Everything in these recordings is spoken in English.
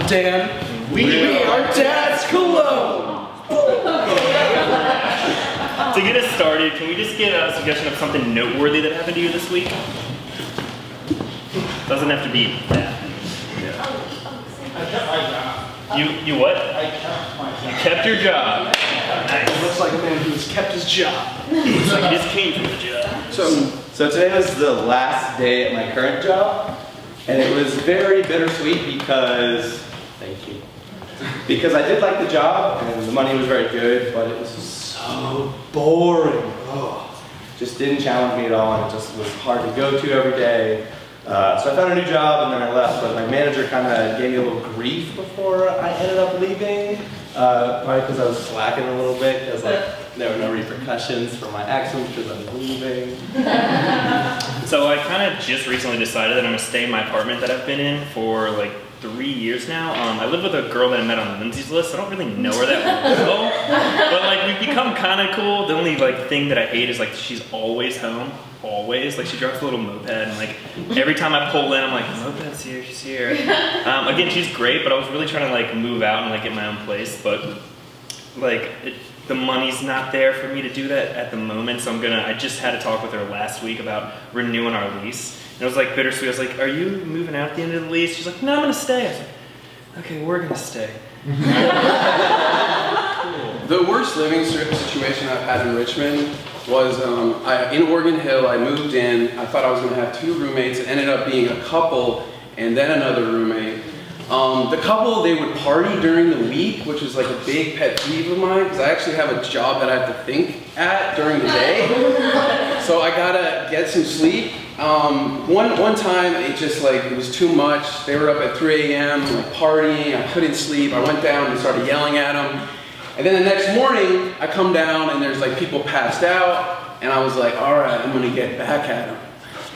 Dan. We are Dad's Cologne. To get us started, can we just get a suggestion of something noteworthy that happened to you this week? Doesn't have to be that. I kept my job. You what? I kept my job. You kept your job. Nice. Looks like a man who has kept his job. Looks like you just came from the job. So today was the last day at my current job, and it was very bittersweet because, thank you, because I did like the job and the money was very good, but it was so boring. Oh, just didn't challenge me at all, and it just was hard to go to every day. So I found a new job and then I left, but my manager kind of gave me a little grief before I ended up leaving, probably because I was slacking a little bit, because like there were no repercussions for my actions because I was leaving. So I kind of just recently decided that I'm gonna stay in my apartment that I've been in for like 3 years now. I live with a girl that I met on Lindsay's list. I don't really know where that will go, but like we've become kind of cool. The only like thing that I hate is like she's always home. Always. Like she drives a little moped and like every time I pull in I'm like, moped's here, she's here. Again, she's great, but I was really trying to like move out and like get my own place, but like the money's not there for me to do that at the moment, so I just had a talk with her last week about renewing our lease. And it was like bittersweet. I was like, are you moving out at the end of the lease? She's like, no, I'm gonna stay. I was like, okay, we're gonna stay. The worst living situation I've had in Richmond was in Oregon Hill. I moved in. I thought I was going to have 2 roommates. It ended up being a couple and then another roommate. The couple, they would party during the week, which is like a big pet peeve of mine because I actually have a job that I have to think at during the day. So I gotta get some sleep. One time it just like, it was too much. They were up at 3 a.m. like partying. I couldn't sleep. I went down and started yelling at them. And then the next morning, I come down and there's like people passed out, and I was like, all right, I'm gonna get back at them.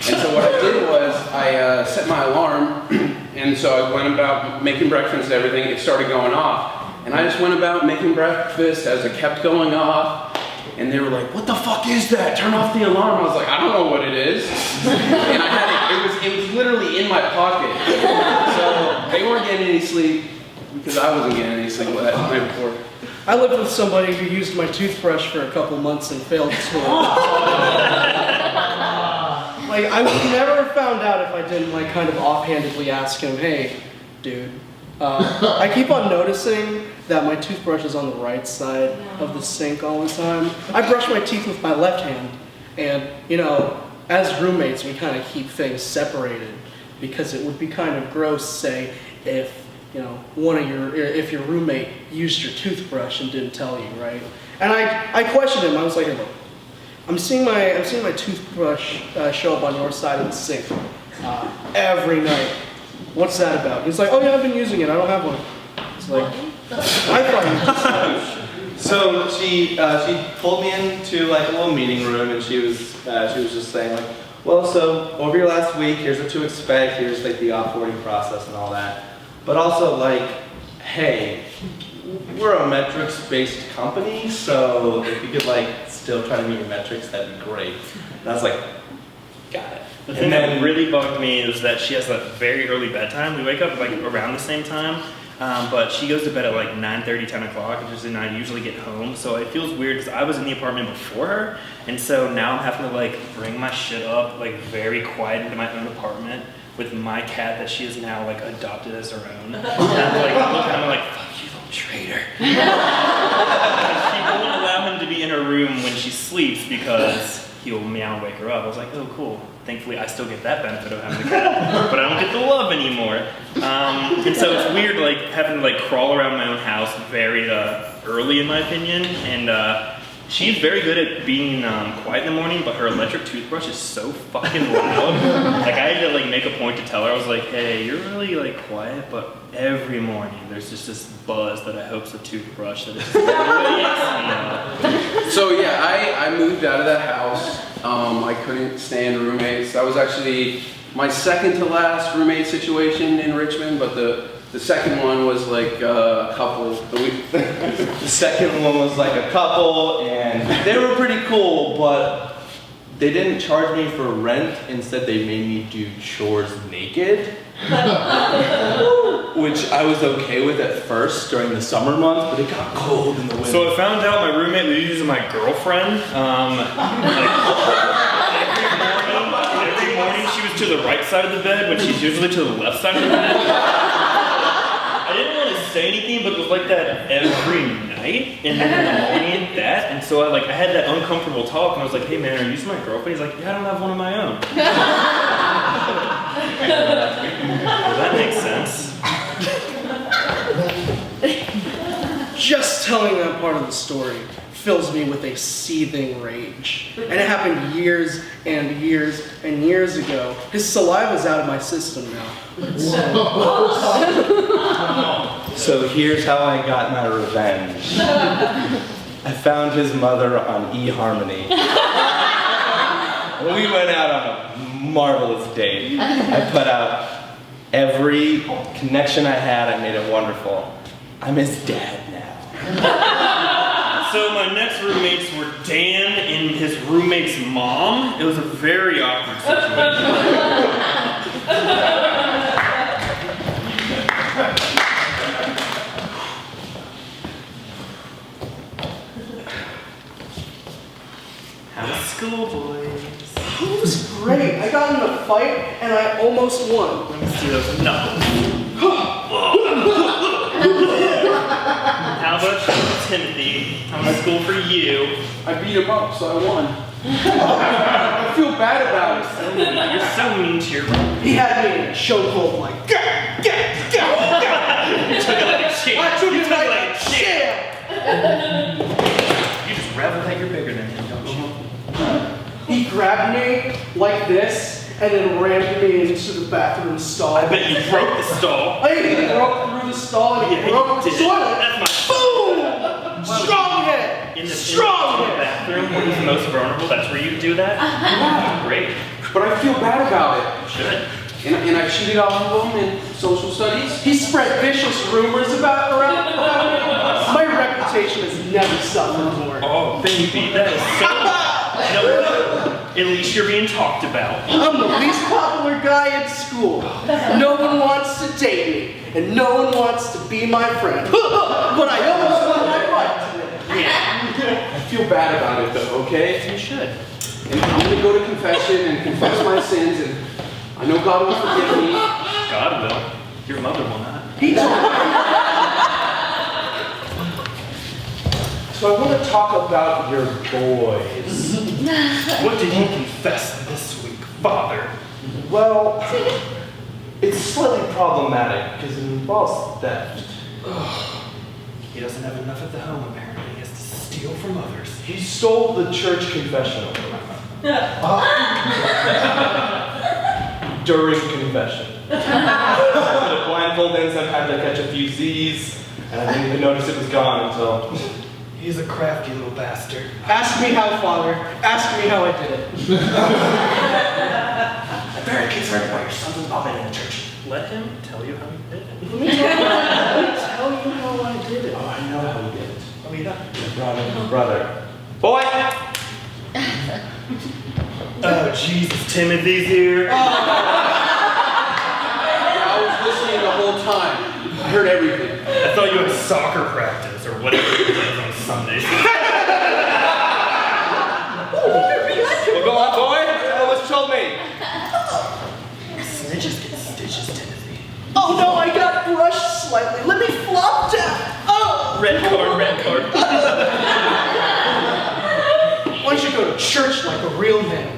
And so what I did was I set my alarm, and so I went about making breakfast and everything. It started going off, and I just went about making breakfast as it kept going off. And they were like, what the fuck is that? Turn off the alarm. I was like, I don't know what it is. And I had it was literally in my pocket. So they weren't getting any sleep because I wasn't getting any sleep that night before. I lived with somebody who used my toothbrush for a couple months and failed school. Like, I never found out if I didn't like kind of offhandedly ask him, hey, dude, I keep on noticing that my toothbrush is on the right side of the sink all the time. I brush my teeth with my left hand, and you know, as roommates, we kind of keep things separated because it would be kind of gross, say, if you know, if your roommate used your toothbrush and didn't tell you, right? And I questioned him. I was like, look, I'm seeing my toothbrush show up on your side of the sink every night. What's that about? He's like, oh yeah, I've been using it. I don't have one. It's like, I thought you just So she pulled me into like a little meeting room, and she was just saying like, well, so over your last week, here's what to expect. Here's like the offboarding process and all that. But also like, hey, we're a metrics-based company, so if you could like still try to meet your metrics, that'd be great. And I was like, got it. The thing that really bugged me is that she has a very early bedtime. We wake up like around the same time, but she goes to bed at like 9:30, 10 o'clock, and I usually get home. So it feels weird because I was in the apartment before her, and so now I'm having to like bring my shit up like very quiet into my own apartment with my cat that she has now like adopted as her own. And I'm like, I look at him, I'm like, fuck you, little traitor. She won't allow him to be in her room when she sleeps because he'll meow and wake her up. I was like, oh cool. Thankfully I still get that benefit of having a cat, but I don't get the love anymore. And so it's weird like having to like crawl around my own house very early in my opinion. And she's very good at being quiet in the morning, but her electric toothbrush is so fucking loud. Like I had to like make a point to tell her, I was like, hey, you're really like quiet, but every morning there's just this buzz that I hope's a toothbrush that is just So yeah, I moved out of that house. I couldn't stand roommates. That was actually my second to last roommate situation in Richmond, but the second one was like a couple. The second one was like a couple, and they were pretty cool, but they didn't charge me for rent. Instead, they made me do chores naked. which I was okay with at first during the summer months, but it got cold in the winter. So I found out my roommate was using my girlfriend. Every morning she was to the right side of the bed when she's usually to the left side of the bed. I didn't want to say anything, but it was like that every night, and then in the morning that, and so I had that uncomfortable talk, and I was like, "Hey man, are you using my girlfriend?" He's like, "Yeah, I don't have one of my own." Well, that makes sense. Just telling that part of the story fills me with a seething rage. And it happened years and years and years ago. His saliva's out of my system now. So here's how I got my revenge. I found his mother on eHarmony. We went out on a marvelous date. I put out every connection I had. I made it wonderful. I'm his dad now. So my next roommates were Dan and his roommate's mom. It was a very awkward situation. How's school, boys? It was great. I got in a fight and I almost won. Let me see those knuckles. How about you, Timothy? How's school for you? I beat him up, so I won. I feel bad about it. You're so mean to your roommate. He had me in a chokehold like, You took it like a champ. I took You it like a champ. champ. You just revel that you're bigger than him, don't you? He grabbed me like this and then rammed me into the bathroom stall. I bet you broke the stall. I even broke through the stall and Yeah, he broke you the did. toilet. That's my Boom! Strong head! in the Strong head! bathroom where he's most vulnerable. That's where you do that. Great. But I feel bad about it. You should. And I cheated off of him in social studies. He spread vicious rumors about me. My reputation has never suffered more. Oh, baby, that is so. No, at least you're being talked about. I'm the least popular guy in school. No one wants to date me, and no one wants to be my friend. But I almost won my fight today. I feel bad about it though, okay? You should. And I'm gonna go to confession and confess my sins, and I know God will forgive me. God will. Your mother will not. He told me. So I want to talk about your boys. What did he confess this week, Father? Well, it's slightly problematic because it involves theft. He doesn't have enough at the home, apparently. He has to steal from others. He stole the church confessional. During confession. The blindfold in, I've had to catch a few Z's, and I didn't even notice it was gone until... He's a crafty little bastard. Ask me how, Father. Ask me how I did it. I'm very concerned about your son's involvement in the church. Let him tell you how he did it. Let me tell you how I did it. Oh, I know how he did it. Oh, yeah. I brought in his brother. Boy! Oh, Jesus, Timothy's here. I was listening the whole time. I heard everything. I thought you had soccer practice or whatever it was on Sundays. Well, go on, boy. Tell what you told me. Snitches get stitches, Timothy. Oh no, I got brushed slightly. Let me flop down. Oh! Red card, red card. Why don't you go to church like a real man?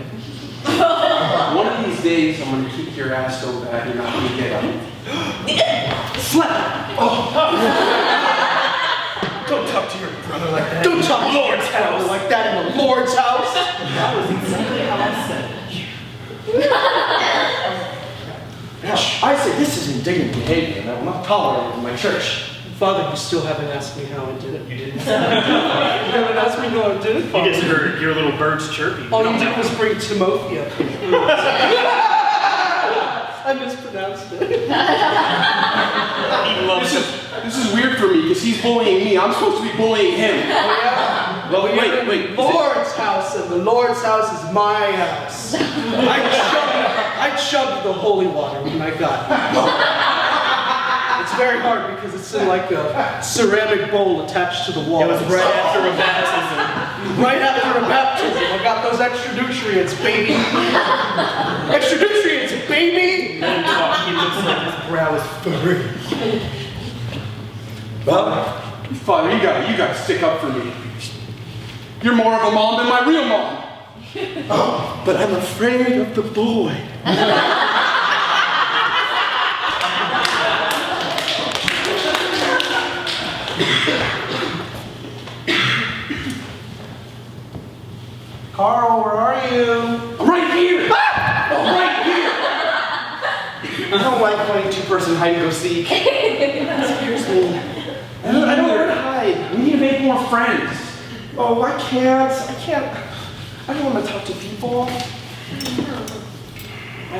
One of these days, I'm gonna kick your ass so bad you're not gonna get up. Slap! Don't talk to your brother like that. Don't talk to Lord's your brother house. like that in the Lord's house. That was exactly how I said it. I say this is indignant behavior, and I will not tolerate it in my church. Father, you still haven't asked me how I did it. You didn't. You haven't asked me how I did it, You Father. just heard your little birds chirping. All No, you no. did was bring Timothy up here. I mispronounced it. He loves it. This is weird for me because he's bullying me. I'm supposed to be bullying him. Oh, yeah? Well, You're wait. in the Lord's house, and the Lord's house is my house. I I chugged the holy water when I got here. It's very hard because it's in like a ceramic bowl attached to the wall. It was right after a baptism. Right after a baptism, I got those extra nutrients, baby. Extra nutrients, baby. He looks like his brow is furry. Well, Father, you gotta stick up for me. You're more of a mom than my real mom. Oh, but I'm afraid of the boy. Carl, where are you? I'm right here. I'm right here. I don't like playing two-person hide and go seek. Excuse me. I don't know where to hide. We need to make more friends. Oh, I can't. I don't want to talk to people. I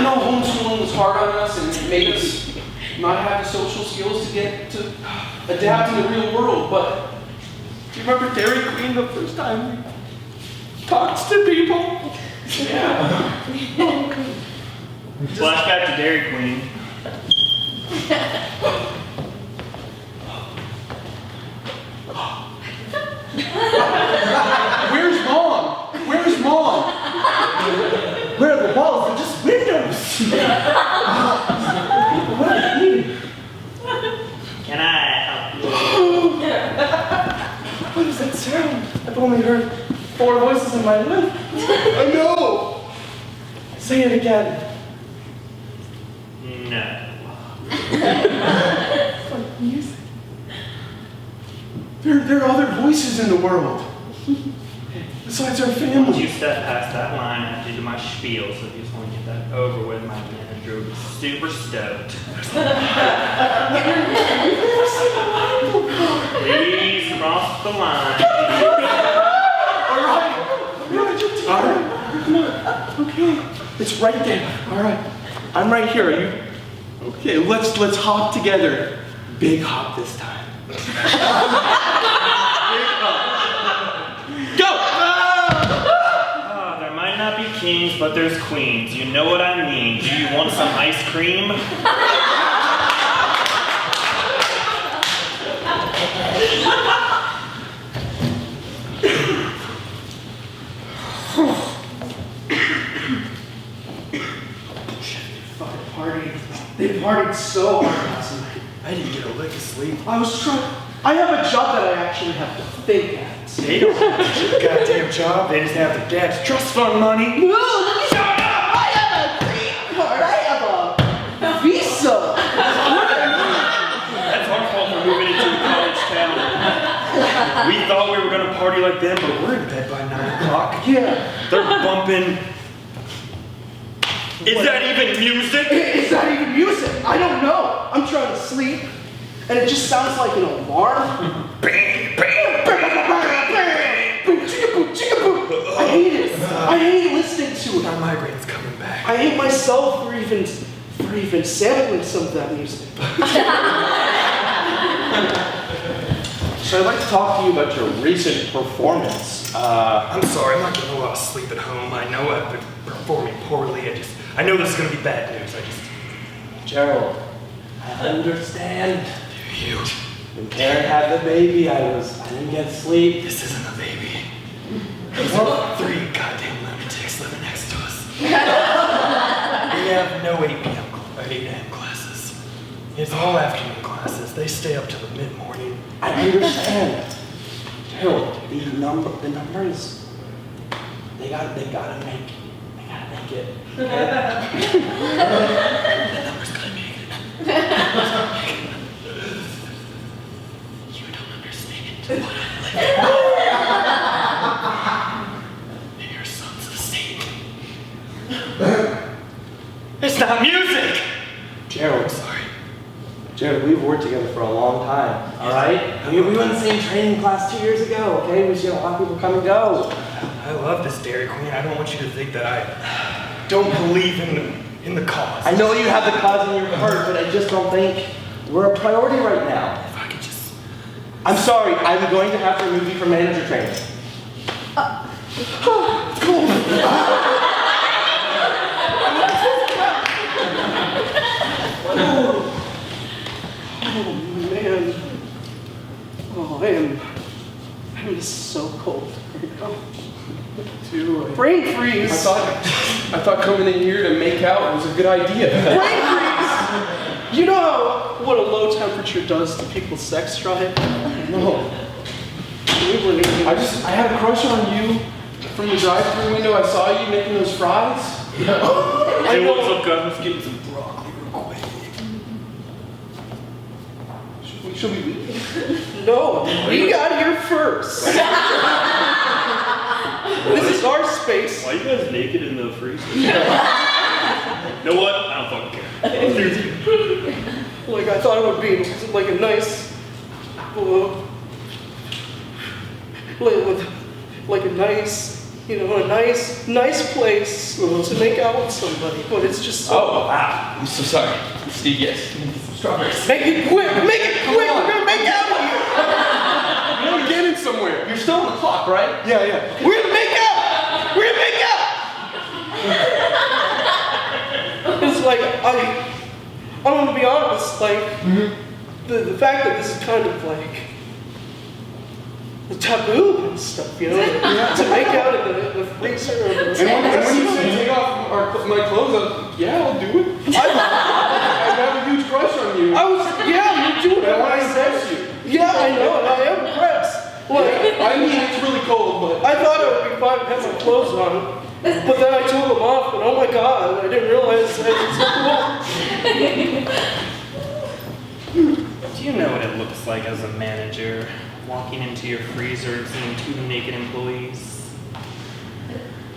know homeschooling was hard on us and it made us not have the social skills to get to adapt in the real world, but Do you remember Dairy Queen the first time we talked to people? yeah. Flashback to Dairy Queen. Where's mom? Where's mom? Where are the walls? They're just windows. What do you mean? Can I help you? What does that sound? I've only heard 4 voices in my life. I know. Say it again. No. It's like music. There are other voices in the world. Besides our Once family. you step past that line, I have to do my spiel, so if you just want to get that over with, my manager will be super stoked. Please cross the line. All right. Come on. Okay. It's right there. All right. I'm right here. Are you? Okay. Let's hop together. Big hop this time. Go! There might not be kings, but there's queens. You know what I mean. Do you want some ice cream? Fucking party. They partied so hard last night. I didn't get a lick of sleep. I have a job that I actually have to think at. They don't have a goddamn job. They just have their dad's trust fund money. No, shut up! I have a green card. I have a visa. That's our fault for moving into a college town. We thought we were gonna party like them, but we're in bed by 9 o'clock. Yeah. They're bumping. Is that even music? Is that even music? I don't know. I'm trying to sleep, and it just sounds like an alarm. Bang, bang, I hate it. I hate listening to it. my migraine's coming back. I hate myself for even sampling some of that music. So I'd like to talk to you about your recent performance. I'm sorry, I'm not getting a lot of sleep at home. I know I've been performing poorly. I know this is gonna be bad news. Gerald, I understand. Do you? When Karen had the baby, I didn't get sleep. This isn't a baby. These are 3 goddamn lunatics living next to us. We have no 8 a.m. classes. It's all afternoon classes. They stay up till the mid-morning. I understand. Gerald, the numbers, they gotta make it. The numbers gotta make it. You don't understand what I'm living. And your sons of Satan. It's not music! Gerald, sorry. Gerald, we've worked together for a long time, all right? We went in the same training class 2 years ago, okay? We've seen a lot of people come and go. I love this Dairy Queen. I don't want you to think that I don't believe in the cause. I know you have the cause in your heart, but I just don't think we're a priority right now. If I could just... I'm sorry, I'm going to have to remove you from manager training. Oh man. Oh, I'm just so cold right now. Too. Brain freeze. I thought coming in here to make out was a good idea. Brain freeze. You know what a low temperature does to people's sex drive? No. We were I had a crush on you from the drive-thru window. I saw you making those fries. Hey, what's up, guys? Let's get some broccoli real quick. Should we leave? No, we got here first. This is our space. Why are you guys naked in the freezer? You know what? I don't fucking care. Like I thought it would be like a nice, like a nice, you know, a nice place to make out with somebody. But it's just so. Oh, wow. I'm so sorry. Steve, yes. Some strawberries. Make it quick! Make it quick! We're gonna make out here. We're getting somewhere. You're still on the clock, right? Yeah. We're gonna make out. We're gonna make out. It's like I'm gonna be honest. Like the fact that this is kind of like the taboo and stuff, you know, to make out in the freezer. Or And when you said take off my clothes, yeah, I'll do it. I have a huge crush on you. Yeah, you do it. I want to impress you. Yeah, I know, and I am impressed. Like, I mean, it's really cold, but I thought it would be fine to have my clothes on, but then I took them off, and oh my god, I didn't realize I was so cool. Do you know what it looks like as a manager walking into your freezer and seeing 2 naked employees?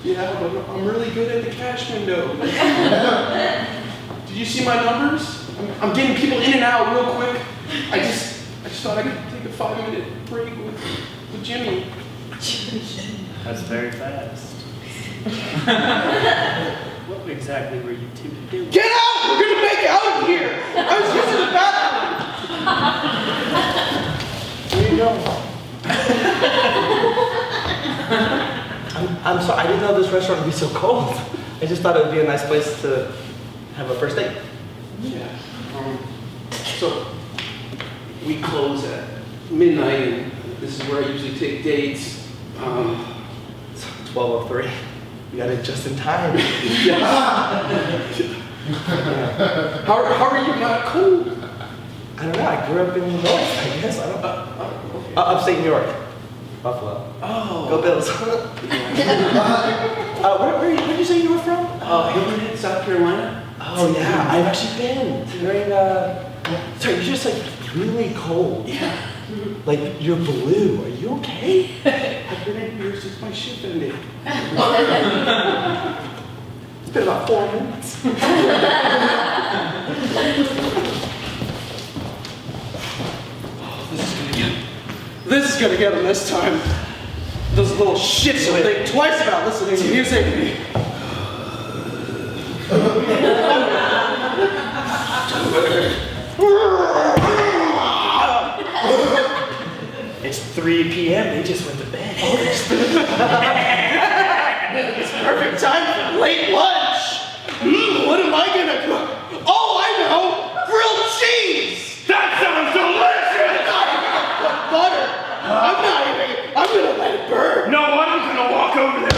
yeah, but I'm really good at the cash window. Did you see my numbers? I'm getting people in and out real quick. I just thought I could take a 5-minute break with Jimmy. That's very fast. What exactly were you 2 doing? Get out! We're gonna make out in here! I was using the bathroom! Where you going? I'm sorry, I didn't know this restaurant would be so cold. I just thought it would be a nice place to have a first date. Yeah. So we close at midnight, and this is where I usually take dates. 12:03. We got it just in time. How are you not cold? I don't know, I grew up in the north, I guess. I don't know. Upstate New York. Buffalo. Oh. Go Bills. Where did you say you were from? Hilton Head, South Carolina. Oh yeah, I've actually been. During, sorry, you're just like really cold. Yeah. Like you're blue. Are you okay? I've been in here since my shift ended. It's been about 4 minutes. This is gonna get him this time. Those little shits will think twice about listening to music. It's 3 p.m. They just went to bed. It's perfect time for late lunch. What am I gonna cook? Oh, I know! Grilled cheese! That sounds delicious! Butter! I'm gonna let it burn! No, I'm gonna walk over there